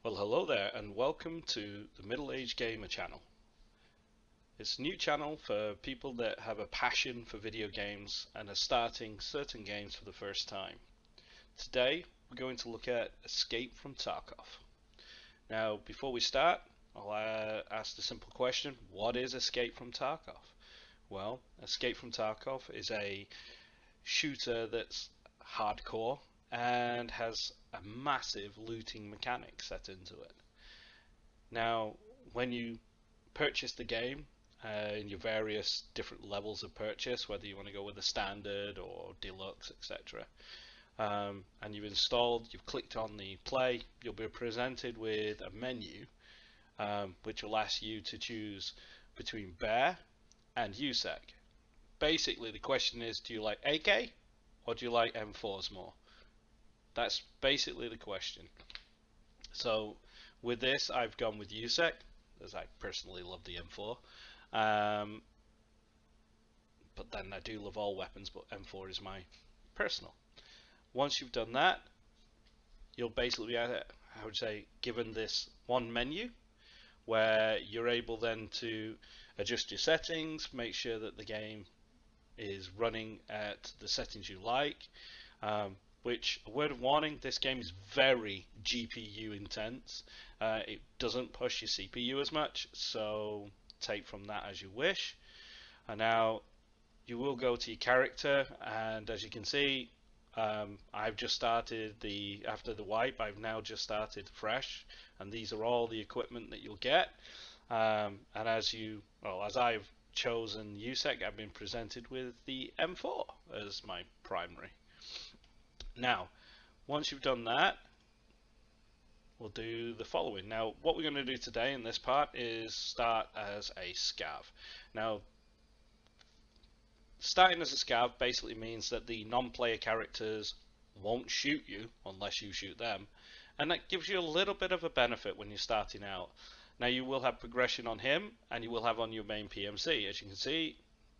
Well, hello there, and welcome to the Middle Age Gamer channel. It's a new channel for people that have a passion for video games and are starting certain games for the first time. Today, we're going to look at Escape from Tarkov. Now, before we start, I'll ask the simple question, what is Escape from Tarkov? Well, Escape from Tarkov is a shooter that's hardcore and has a massive looting mechanic set into it. Now, when you purchase the game in your various different levels of purchase, whether you want to go with the standard or deluxe, etc., and you've clicked on the play, you'll be presented with a menu which will ask you to choose between Bear and USEC. Basically, the question is, do you like AK or do you like M4s more? That's basically the question. So with this, I've gone with USEC, as I personally love the M4. But then I do love all weapons, but M4 is my personal. Once you've done that, you'll basically be, I would say, given this one menu where you're able then to adjust your settings, make sure that the game is running at the settings you like. Which, a word of warning, this game is very GPU intense. It doesn't push your CPU as much, so take from that as you wish. And now you will go to your character, and as you can see, I've just started after the wipe, I've now just started fresh, and these are all the equipment that you'll get. And as I've chosen USEC, I've been presented with the M4 as my primary. Now, once you've done that, we'll do the following. Now, what we're going to do today in this part is start as a scav. Now, starting as a scav basically means that the non-player characters won't shoot you unless you shoot them, and that gives you a little bit of a benefit when you're starting out. Now, you will have progression on him, and you will have on your main PMC. As you can see,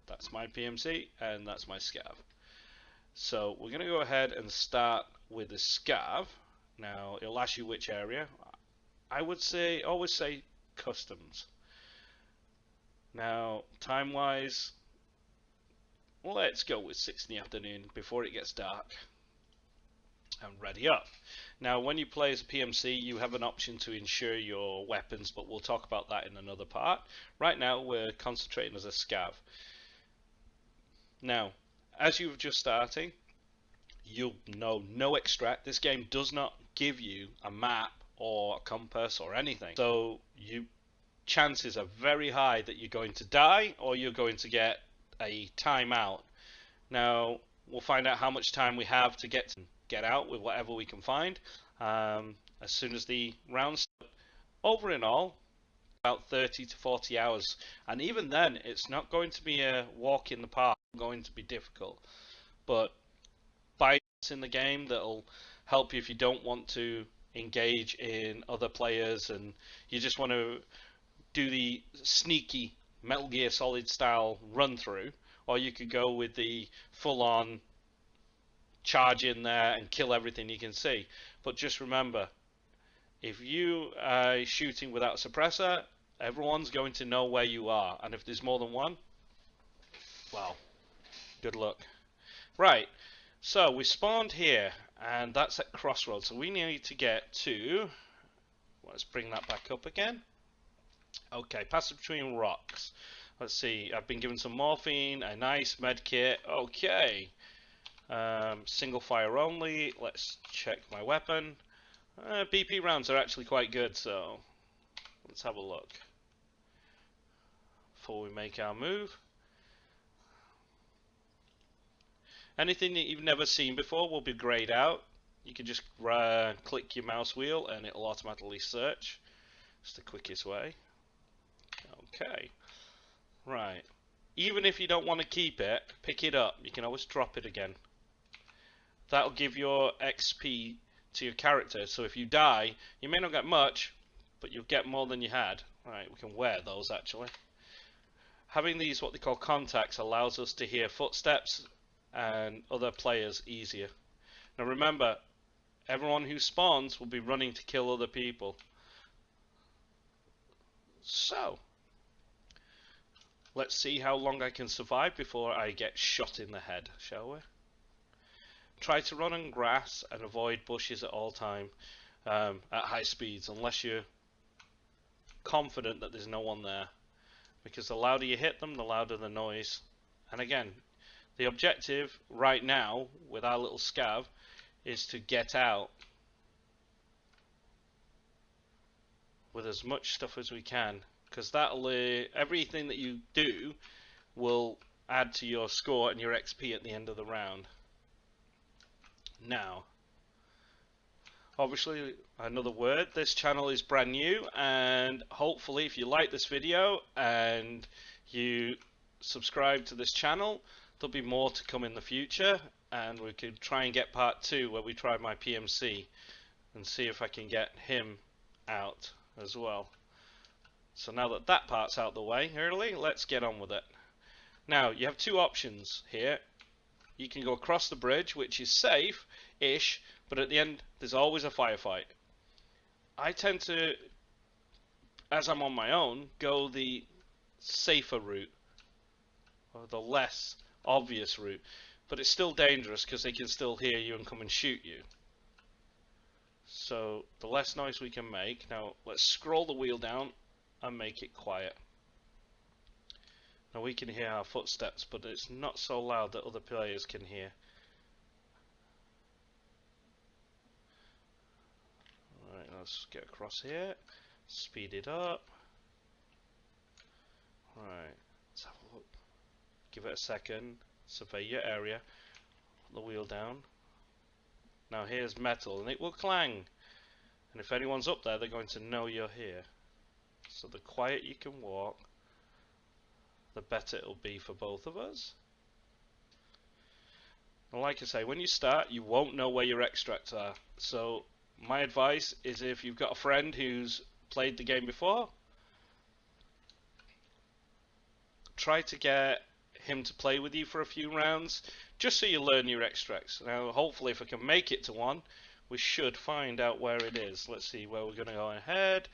that's my PMC, and that's my scav. So we're going to go ahead and start with the scav. Now it'll ask you which area. I would say always say customs. Now time wise, let's go with 6 in the afternoon before it gets dark. And ready up. Now when you play as a PMC, you have an option to insure your weapons, but we'll talk about that in another part. Right now we're concentrating as a scav. Now, as you're just starting, you'll know no extract. This game does not give you a map or a compass or anything. So chances are very high that you're going to die or you're going to get a timeout. Now, we'll find out how much time we have to get out with whatever we can find as soon as the rounds start. Over in all, about 30 to 40 hours, and even then it's not going to be a walk in the park. It's going to be difficult, but by in the game that'll help you if you don't want to engage in other players and you just want to do the sneaky Metal Gear Solid style run through, or you could go with the full-on charge in there and kill everything you can see. But just remember, if you are shooting without a suppressor, everyone's going to know where you are, and if there's more than one, well, good luck. Right, so we spawned here, and that's at Crossroads, so we need to get to, let's bring that back up again. Okay, passage between rocks. Let's see, I've been given some morphine, a nice med kit. Okay, single fire only. Let's check my weapon. BP rounds are actually quite good, so let's have a look before we make our move. Anything that you've never seen before will be grayed out. You can just click your mouse wheel and it'll automatically search. It's the quickest way. Okay, right. Even if you don't want to keep it, pick it up. You can always drop it again. That'll give your XP to your character, so if you die, you may not get much, but you'll get more than you had. Right, we can wear those actually. Having these, what they call contacts, allows us to hear footsteps and other players easier. Now remember, everyone who spawns will be running to kill other people. So, let's see how long I can survive before I get shot in the head, shall we? Try to run on grass and avoid bushes at all time at high speeds, unless you're confident that there's no one there. Because the louder you hit them, the louder the noise. And again, the objective right now with our little scav is to get out with as much stuff as we can, because that'll everything that you do will add to your score and your XP at the end of the round. Now, obviously, another word, this channel is brand new, and hopefully if you like this video and you subscribe to this channel, there'll be more to come in the future, and we could try and get part 2 where we try my PMC and see if I can get him out as well. So now that that part's out the way early, let's get on with it. Now, you have two options here. You can go across the bridge, which is safe-ish, but at the end, there's always a firefight. I tend to, as I'm on my own, go the safer route, or the less obvious route. But it's still dangerous because they can still hear you and come and shoot you. So the less noise we can make. Now let's scroll the wheel down and make it quiet. Now we can hear our footsteps, but it's not so loud that other players can hear. Alright, let's get across here. Speed it up. Alright, let's have a look. Give it a second. Survey your area. Put the wheel down. Now here's metal, and it will clang. And if anyone's up there, they're going to know you're here. So the quiet you can walk, the better it'll be for both of us. And like I say, when you start, you won't know where your extracts are. So my advice is, if you've got a friend who's played the game before, try to get him to play with you for a few rounds, just so you learn your extracts. Now hopefully if I can make it to one, we should find out where it is. Let's see where we're going to go ahead.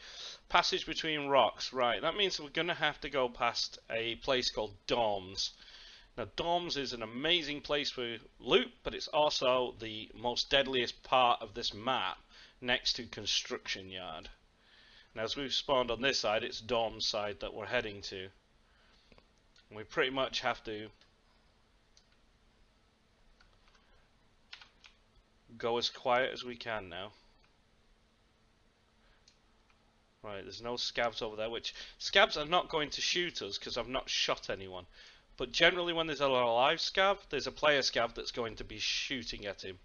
Passage between rocks. Right, that means we're going to have to go past a place called Dorms. Now Dorms is an amazing place for loot, but it's also the most deadliest part of this map, next to Construction Yard. Now as we've spawned on this side, it's Dorms side that we're heading to. We pretty much have to go as quiet as we can now. Right, there's no scavs over there, which scavs are not going to shoot us because I've not shot anyone. But generally when there's a live scav, there's a player scav that's going to be shooting at him.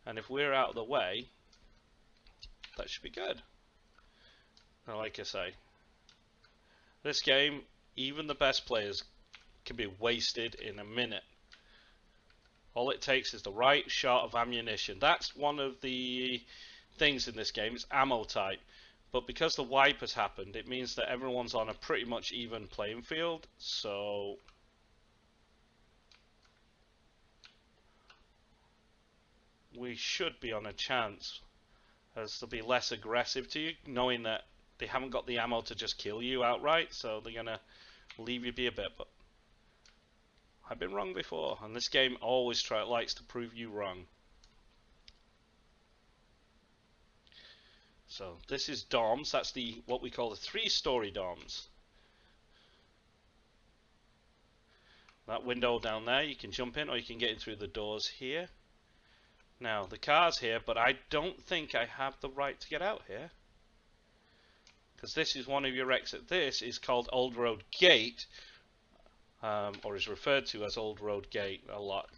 And if we're out of the way, that should be good. Now like I say, this game, even the best players can be wasted in a minute. All it takes is the right shot of ammunition. That's one of the things in this game, it's ammo type. But because the wipe has happened, it means that everyone's on a pretty much even playing field. So we should be on a chance, as they'll be less aggressive to you, knowing that they haven't got the ammo to just kill you outright. So they're going to leave you be a bit. But I've been wrong before, and this game always likes to prove you wrong. So this is Dorms. That's the what we call the 3-story Dorms. That window down there, you can jump in, or you can get in through the doors here. Now the car's here, but I don't think I have the right to get out here, because this is one of your exits. This is called Old Road Gate. Or is referred to as Old Road Gate a lot.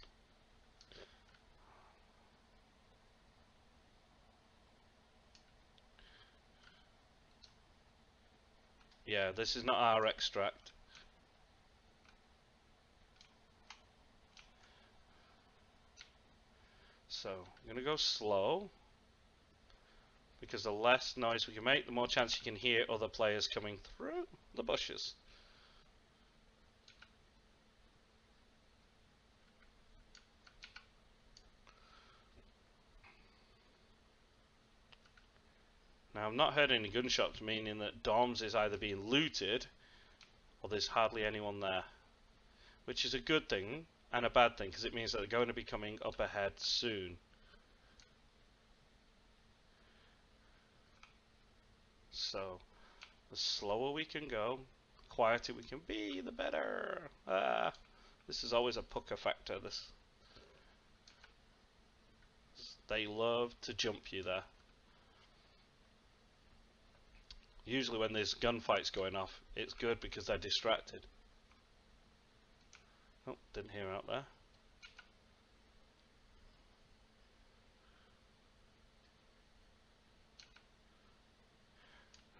Yeah, this is not our extract. So I'm going to go slow, because the less noise we can make, the more chance you can hear other players coming through the bushes. Now, I've not heard any gunshots, meaning that Dorms is either being looted or there's hardly anyone there, which is a good thing and a bad thing because it means that they're going to be coming up ahead soon. So the slower we can go, the quieter we can be, the better. This is always a pucker factor. They love to jump you there. Usually when there's gunfights going off, it's good because they're distracted. Oh, didn't hear out there.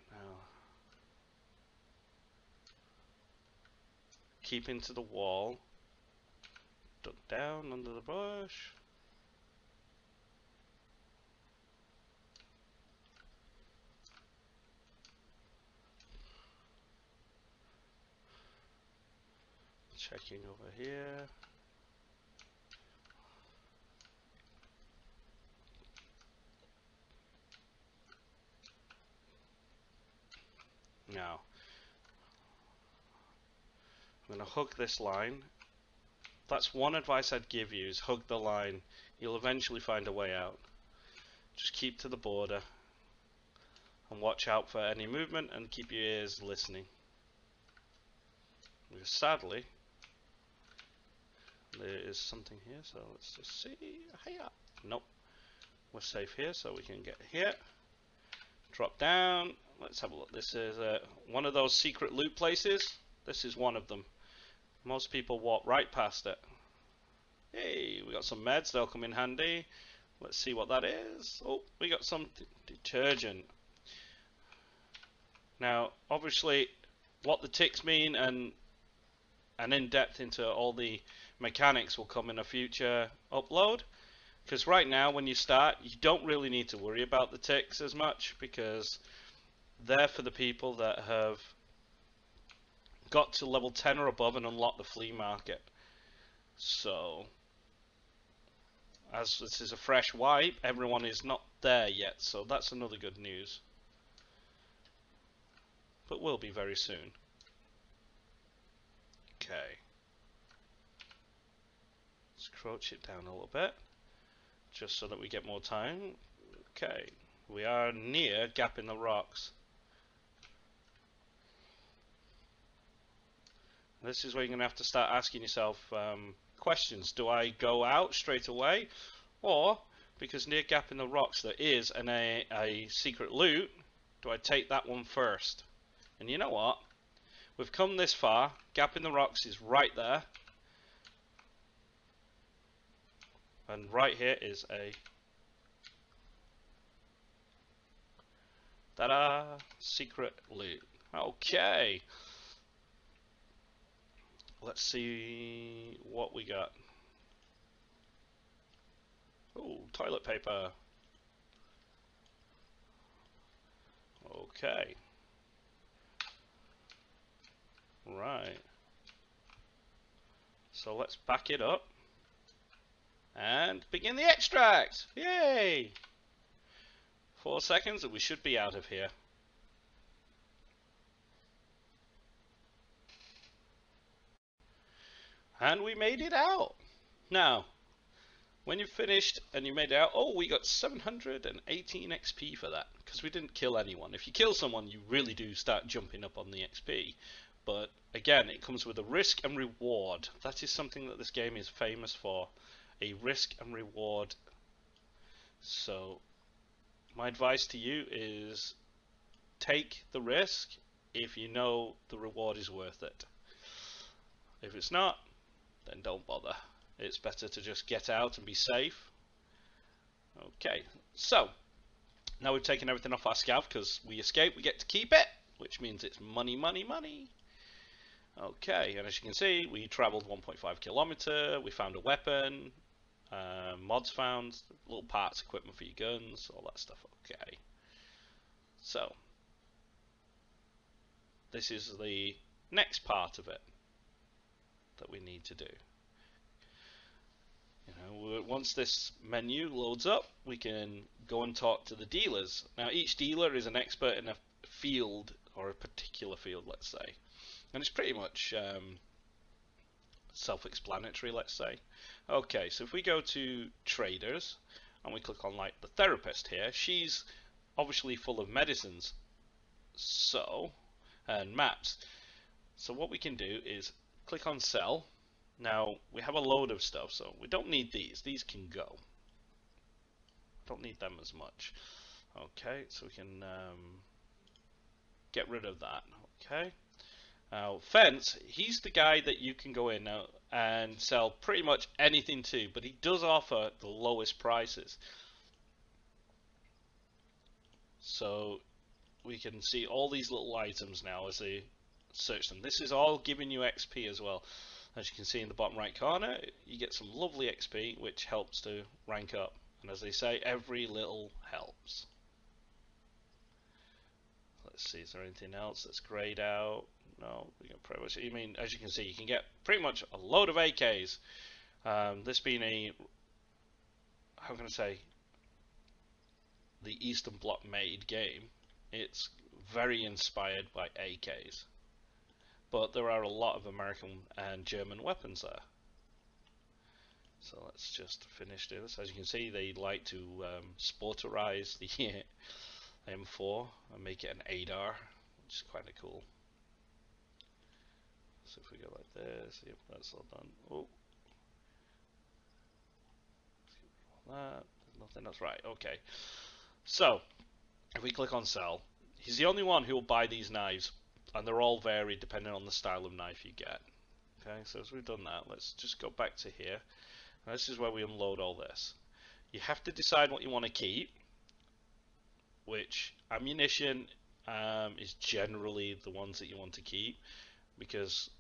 Now, keep into the wall. Duck down under the bush. Checking over here. Now, I'm going to hook this line. That's one advice I'd give you, is hug the line. You'll eventually find a way out. Just keep to the border and watch out for any movement and keep your ears listening. Because sadly, there is something here, so let's just see. Hiya. Nope. We're safe here, so we can get here. Drop down. Let's have a look. This is one of those secret loot places. This is one of them. Most people walk right past it. Hey, we got some meds. They'll come in handy. Let's see what that is. Oh, we got some detergent. Now, obviously, what the ticks mean and in depth into all the mechanics will come in a future upload. Because right now, when you start, you don't really need to worry about the ticks as much because they're for the people that have got to level 10 or above and unlock the flea market. So, as this is a fresh wipe, everyone is not there yet, so that's another good news. But will be very soon. Okay. Let's crouch it down a little bit, just so that we get more time. Okay, we are near Gap in the Rocks. This is where you're going to have to start asking yourself questions. Do I go out straight away? Or, because near Gap in the Rocks there is a secret loot, do I take that one first? And you know what? We've come this far. Gap in the Rocks is right there. And right here is a ta-da! Secret loot. Okay. Let's see what we got. Oh, toilet paper. Okay. Right. So let's back it up and begin the extract. Yay! 4 seconds and we should be out of here. And we made it out. Now, when you've finished and you made it out, oh, we got 718 XP for that, because we didn't kill anyone. If you kill someone, you really do start jumping up on the XP. But again, it comes with a risk and reward. That is something that this game is famous for, a risk and reward. So, my advice to you is take the risk if you know the reward is worth it. If it's not, then don't bother. It's better to just get out and be safe. Okay, so now we've taken everything off our scav because we escaped, we get to keep it, which means it's money, money, money. Okay, and as you can see, we traveled 1.5 kilometer, we found a weapon, mods found, little parts, equipment for your guns, all that stuff. Okay, so this is the next part of it that we need to do. You know, once this menu loads up, we can go and talk to the dealers. Now each dealer is an expert in a field, or a particular field, let's say, and it's pretty much self-explanatory, let's say. Okay, so if we go to traders and we click on like the therapist here, she's obviously full of medicines, so, and maps. So what we can do is click on sell. Now we have a load of stuff, so we don't need these. These can go. Don't need them as much. Okay, so we can get rid of that. Okay. Now Fence, he's the guy that you can go in now and sell pretty much anything to, but he does offer the lowest prices. So we can see all these little items now as they search them. This is all giving you XP as well. As you can see in the bottom right corner, you get some lovely XP which helps to rank up. And as they say, every little helps. Let's see, is there anything else that's grayed out? No, we got pretty much. I mean, as you can see, you can get pretty much a load of AKs. This being a, how can I say, the Eastern Bloc made game, it's very inspired by AKs. But there are a lot of American and German weapons there. So let's just finish this. As you can see, they like to sporterize the M4 and make it an ADAR, which is kind of cool. So if we go like this, yep, that's all done. Oh, that, nothing else, right? Okay. So if we click on sell, he's the only one who will buy these knives, and they're all varied depending on the style of knife you get. Okay, so as we've done that, let's just go back to here. And this is where we unload all this. You have to decide what you want to keep, which ammunition is generally the ones that you want to keep, because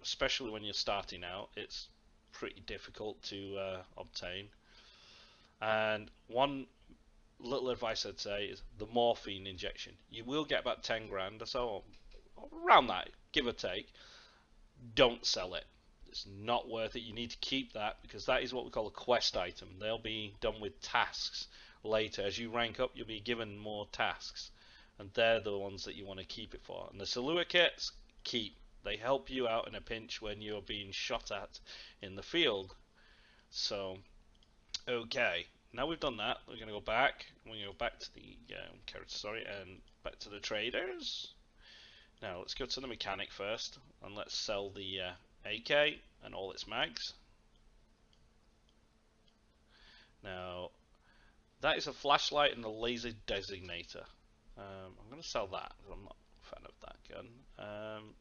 especially when you're starting out, it's pretty difficult to obtain. And one little advice I'd say is the morphine injection. You will get about 10 grand or so, or around that, give or take. Don't sell it. It's not worth it. You need to keep that, because that is what we call a quest item. They'll be done with tasks later. As you rank up, you'll be given more tasks, and they're the ones that you want to keep it for. And the Salua kits, keep. They help you out in a pinch when you're being shot at in the field. So, okay. Now we've done that, we're going to go back. We're going to go back to the and back to the traders. Now let's go to the mechanic first, and let's sell the AK and all its mags. Now that is a flashlight and a laser designator. I'm going to sell that because I'm not a fan of that gun.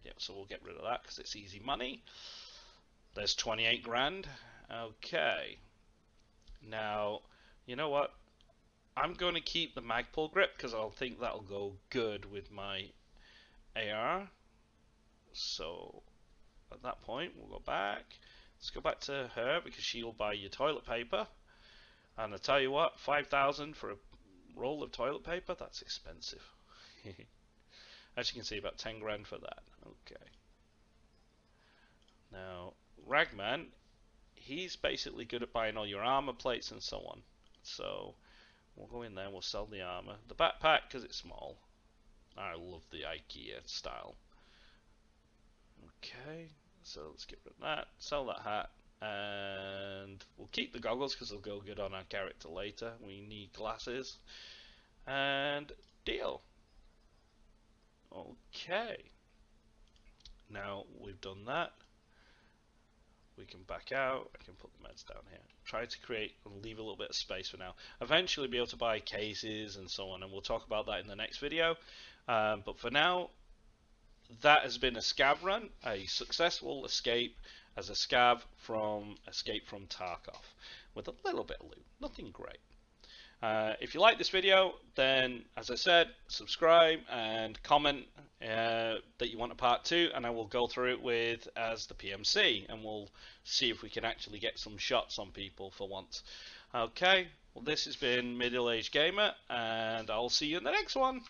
Yeah, so we'll get rid of that because it's easy money. There's 28 grand. Okay. Now, you know what? I'm going to keep the Magpul grip because I'll think that'll go good with my AR. So at that point, we'll go back. Let's go back to her because she'll buy your toilet paper. And I tell you what, 5,000 for a roll of toilet paper, that's expensive. As you can see, about 10 grand for that. Okay. Now, Ragman, he's basically good at buying all your armor plates and so on. So we'll go in there, we'll sell the armor. The backpack, because it's small. I love the IKEA style. Okay, so let's get rid of that, sell that hat, and we'll keep the goggles because they'll go good on our character later. We need glasses, and deal. Okay, now we've done that. We can back out. I can put the meds down here. Try to create and leave a little bit of space for now. Eventually be able to buy cases and so on, and we'll talk about that in the next video. But for now, that has been a scav run, a successful escape as a scav from Escape from Tarkov, with a little bit of loot, nothing great. If you like this video, then as I said, subscribe and comment that you want a part 2, and I will go through it with as the PMC, and we'll see if we can actually get some shots on people for once. Okay, well this has been Middle Aged Gamer, and I'll see you in the next one.